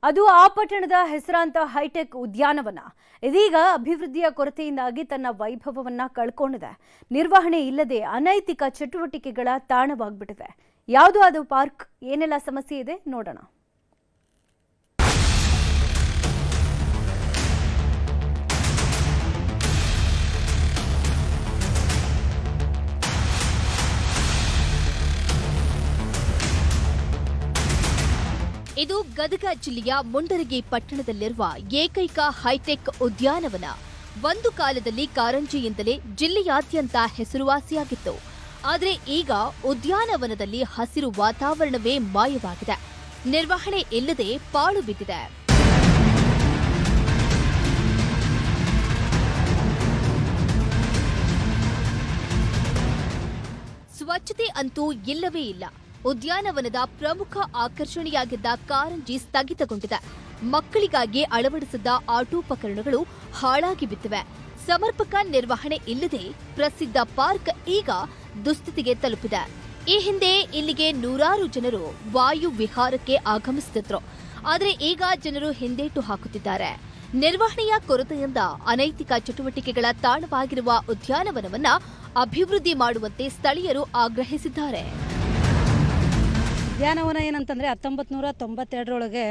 ಅದು ಆ ಪಟ್ಟಣದ ಹೆಸರಾಂತ ಹೈಟೆಕ್ ಉದ್ಯಾನವನ ಇದೀಗ ಅಭಿವೃದ್ಧಿಯ ಕೊರತೆಯಿಂದಾಗಿ ತನ್ನ ವೈಭವವನ್ನ ಕಳ್ಕೊಂಡಿದೆ. ನಿರ್ವಹಣೆ ಇಲ್ಲದೆ ಅನೈತಿಕ ಚಟುವಟಿಕೆಗಳ ತಾಣವಾಗ್ಬಿಟ್ಟಿದೆ. ಯಾವುದು ಅದು ಪಾರ್ಕ್, ಏನೆಲ್ಲ ಸಮಸ್ಯೆ ಇದೆ ನೋಡೋಣ. ಇದು ಗದಗ ಜಿಲ್ಲೆಯ ಮುಂಡರಗಿ ಪಟ್ಟಣದಲ್ಲಿರುವ ಏಕೈಕ ಹೈಟೆಕ್ ಉದ್ಯಾನವನ. ಒಂದು ಕಾಲದಲ್ಲಿ ಕಾರಂಜಿಯಿಂದಲೇ ಜಿಲ್ಲೆಯಾದ್ಯಂತ ಹೆಸರುವಾಸಿಯಾಗಿತ್ತು. ಆದರೆ ಈಗ ಉದ್ಯಾನವನದಲ್ಲಿ ಹಸಿರು ವಾತಾವರಣವೇ ಮಾಯವಾಗಿದೆ. ನಿರ್ವಹಣೆ ಇಲ್ಲದೆ ಪಾಳು ಬಿದ್ದಿದೆ. ಸ್ವಚ್ಛತೆ ಅಂತೂ ಇಲ್ಲವೇ ಇಲ್ಲ. ಉದ್ಯಾನವನದ ಪ್ರಮುಖ ಆಕರ್ಷಣೆಯಾಗಿದ್ದ ಕಾರಂಜಿ ಸ್ಥಗಿತಗೊಂಡಿದೆ. ಮಕ್ಕಳಿಗಾಗಿ ಅಳವಡಿಸಿದ್ದ ಆಟೋಪಕರಣಗಳು ಹಾಳಾಗಿ ಬಿದ್ದಿವೆ. ಸಮರ್ಪಕ ನಿರ್ವಹಣೆ ಇಲ್ಲದೆ ಪ್ರಸಿದ್ಧ ಪಾರ್ಕ್ ಈಗ ದುಸ್ಥಿತಿಗೆ ತಲುಪಿದೆ. ಈ ಹಿಂದೆ ಇಲ್ಲಿಗೆ ನೂರಾರು ಜನರು ವಾಯು ವಿಹಾರಕ್ಕೆ ಆಗಮಿಸುತ್ತಿದ್ರು. ಆದರೆ ಈಗ ಜನರು ಹಿಂದೇಟು ಹಾಕುತ್ತಿದ್ದಾರೆ. ನಿರ್ವಹಣೆಯ ಕೊರತೆಯಿಂದ ಅನೈತಿಕ ಚಟುವಟಿಕೆಗಳ ತಾಣವಾಗಿರುವ ಉದ್ಯಾನವನವನ್ನ ಅಭಿವೃದ್ಧಿ ಮಾಡುವಂತೆ ಸ್ಥಳೀಯರು ಆಗ್ರಹಿಸಿದ್ದಾರೆ. ಉದ್ಯಾನವನ ಏನಂತಂದರೆ 1992ರೊಳಗೆ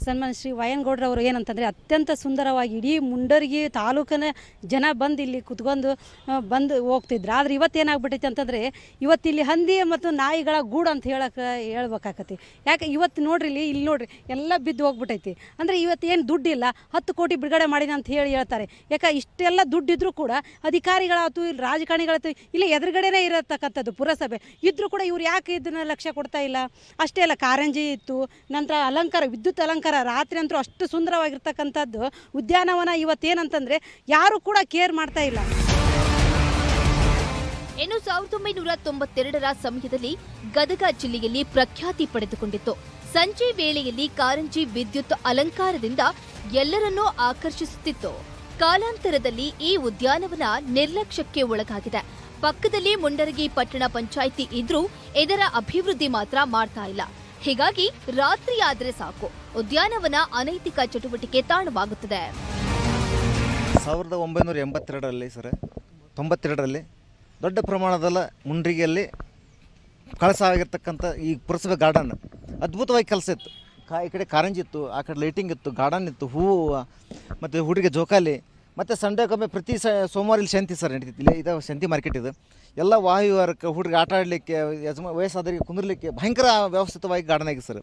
ಸನ್ಮಾನ್ಯ ಶ್ರೀ ವಯನಗೌಡರವರು ಏನಂತಂದರೆ ಅತ್ಯಂತ ಸುಂದರವಾಗಿ ಇಡೀ ಮುಂಡರಗಿ ತಾಲೂಕಿನ ಜನ ಬಂದು ಇಲ್ಲಿ ಕುತ್ಕೊಂಡು ಬಂದು ಹೋಗ್ತಿದ್ರು. ಆದರೆ ಇವತ್ತೇನಾಗ್ಬಿಟ್ಟೈತೆ ಅಂತಂದರೆ ಇವತ್ತಿಲ್ಲಿ ಹಂದಿ ಮತ್ತು ನಾಯಿಗಳ ಗೂಡು ಅಂತ ಹೇಳ್ಬೇಕಾಕತಿ. ಯಾಕೆ ಇವತ್ತು ನೋಡ್ರಿ ಇಲ್ಲಿ ನೋಡ್ರಿ ಎಲ್ಲ ಬಿದ್ದು ಹೋಗ್ಬಿಟ್ಟೈತಿ. ಅಂದರೆ ಇವತ್ತೇನು ದುಡ್ಡಿಲ್ಲ, 10 ಕೋಟಿ ಬಿಡುಗಡೆ ಮಾಡಿದ ಅಂತ ಹೇಳ್ತಾರೆ. ಯಾಕೆ ಇಷ್ಟೆಲ್ಲ ದುಡ್ಡಿದ್ರೂ ಕೂಡ ಅಧಿಕಾರಿಗಳಾಯ್ತು, ಇಲ್ಲಿ ರಾಜಕಾರಣಿಗಳಾಯ್ತು, ಇಲ್ಲಿ ಎದುರುಗಡೆನೇ ಇರತಕ್ಕಂಥದ್ದು ಪುರಸಭೆ ಇದ್ರೂ ಕೂಡ ಇವ್ರು ಯಾಕೆ ಇದನ್ನು ಲಕ್ಷ್ಯ ಕೊಡ್ತಾ ಇಲ್ಲ? ಅಷ್ಟೇ ಅಲ್ಲ, ಕಾರಂಜಿ ಇತ್ತು, ನಂತರ ಅಲಂಕಾರ, ವಿದ್ಯುತ್ ಅಲಂಕಾರ, ರಾತ್ರಿ ಅಂತೂ ಅಷ್ಟು ಸುಂದರವಾಗಿರ್ತಕ್ಕಂಥದ್ದು ಉದ್ಯಾನವನ ಇವತ್ತೇನಂತಂದ್ರೆ ಯಾರು ಕೂಡ ಕೇರ್ ಮಾಡ್ತಾ ಇಲ್ಲ. ಇನ್ನು 1992ರ ಸಮಯದಲ್ಲಿ ಗದಗ ಜಿಲ್ಲೆಯಲ್ಲಿ ಪ್ರಖ್ಯಾತಿ ಪಡೆದುಕೊಂಡಿತ್ತು. ಸಂಜೆ ವೇಳೆಯಲ್ಲಿ ಕಾರಂಜಿ ವಿದ್ಯುತ್ ಅಲಂಕಾರದಿಂದ ಎಲ್ಲರನ್ನೂ ಆಕರ್ಷಿಸುತ್ತಿತ್ತು. ಕಾಲಾಂತರದಲ್ಲಿ ಈ ಉದ್ಯಾನವನ ನಿರ್ಲಕ್ಷ್ಯಕ್ಕೆ ಒಳಗಾಗಿದೆ. ಪಕ್ಕದಲ್ಲಿ ಮುಂಡರಗಿ ಪಟ್ಟಣ ಪಂಚಾಯಿತಿ ಇದ್ರೂ ಇದರ ಅಭಿವೃದ್ಧಿ ಮಾತ್ರ ಮಾಡ್ತಾ ಇಲ್ಲ. ಹೀಗಾಗಿ ರಾತ್ರಿ ಆದ್ರೆ ಸಾಕು ಉದ್ಯಾನವನ ಅನೈತಿಕ ಚಟುವಟಿಕೆ ತಾಣವಾಗುತ್ತದೆ. 1982ರಲ್ಲಿ 92ರಲ್ಲಿ ದೊಡ್ಡ ಪ್ರಮಾಣದಲ್ಲಿ ಮುಂಡರಗಿಯಲ್ಲಿ ಕಳಸ ಆಗಿರ್ತಕ್ಕಂಥ ಈ ಪುರಸಭೆ ಗಾರ್ಡನ್ ಅದ್ಭುತವಾಗಿ ಕೆಲಸ ಇತ್ತು. ಈ ಕಡೆ ಕಾರಂಜಿ ಇತ್ತು, ಆ ಕಡೆ ಲೈಟಿಂಗ್ ಇತ್ತು, ಗಾರ್ಡನ್ ಇತ್ತು, ಹೂವು ಮತ್ತು ಹುಡುಗಿ ಜೋಕಾಲಿ, ಮತ್ತು ಸಂಡೇಗೊಮ್ಮೆ ಪ್ರತಿ ಸೋಮವಾರ ಇಲ್ಲಿ ಶಾಂತಿ ಸರ್ ನಡೀತಿತ್ತು. ಇಲ್ಲಿ ಇದು ಶಾಂತಿ ಮಾರ್ಕೆಟ್ ಇದು. ಎಲ್ಲ ವಾಯುವಾರಕ್ಕೆ, ಹುಡುಗಿ ಆಟ ಆಡಲಿಕ್ಕೆ, ವಯಸ್ಸಾದವರಿಗೆ ಕುಂದಿರಲಿಕ್ಕೆ ಭಯಂಕರ ವ್ಯವಸ್ಥಿತವಾಗಿ ಗಾರ್ಡನ್ ಆಗಿದೆ ಸರ್.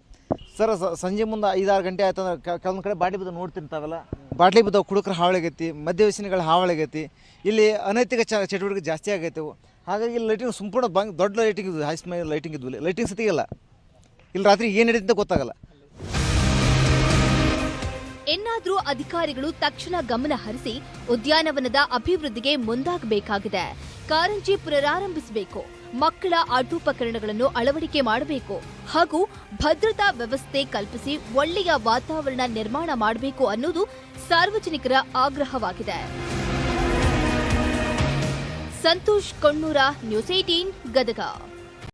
ಸಂಜೆ ಮುಂದೆ 5-6 ಗಂಟೆ ಆಯ್ತು ಅಂದ್ರೆ ಕೆಲವೊಂದು ಕಡೆ ಬಾಟ್ಲಿ ಬಿದ್ದು ನೋಡ್ತಿರ್ತಾವಲ್ಲ, ಬಾಟ್ಲಿ ಬಿದ್ದಾವೆ, ಕುಡುಕರ ಹಾವಳಿಗೈತಿ, ಮದ್ಯ ವ್ಯಸನಿಗಳ ಹಾವಳಿಗೈತಿ. ಇಲ್ಲಿ ಅನೈತಿಕ ಚಟುವಟಿಕೆ ಜಾಸ್ತಿ ಆಗೈತೆ. ಹಾಗಾಗಿ ಇಲ್ಲಿ ಲೈಟಿಂಗ್ ಸಂಪೂರ್ಣ ದೊಡ್ಡ ಲೈಟಿಂಗ್ ಇದ್ವು, ಹೈ ಸ್ಮೈಲ್ ಲೈಟಿಂಗ್ ಇದ್ವು. ಲೈಟಿಂಗ್ ಸತಿಗಿಲ್ಲ, ಇಲ್ಲಿ ರಾತ್ರಿ ಏನು ನಡೀತಂತ ಗೊತ್ತಾಗಲ್ಲ. ಇನ್ನಾದರೂ ಅಧಿಕಾರಿಗಳು ತಕ್ಷಣ ಗಮನ ಹರಿಸಿ ಉದ್ಯಾನವನದ ಅಭಿವೃದ್ಧಿಗೆ ಮುಂದಾಗಬೇಕಾಗಿದೆ. ಕಾರಂಜಿ ಪುನರಾರಂಭಿಸಬೇಕು, ಮಕ್ಕಳ ಆಟೋಪಕರಣಗಳನ್ನು ಅಳವಡಿಕೆ ಮಾಡಬೇಕು ಹಾಗೂ ಭದ್ರತಾ ವ್ಯವಸ್ಥೆ ಕಲ್ಪಿಸಿ ಒಳ್ಳೆಯ ವಾತಾವರಣ ನಿರ್ಮಾಣ ಮಾಡಬೇಕು ಅನ್ನೋದು ಸಾರ್ವಜನಿಕರ ಆಗ್ರಹವಾಗಿದೆ. ಸಂತೋಷ್ ಕೊಣ್ಣೂರ, ನ್ಯೂಸ್ 18 ಗದಗ.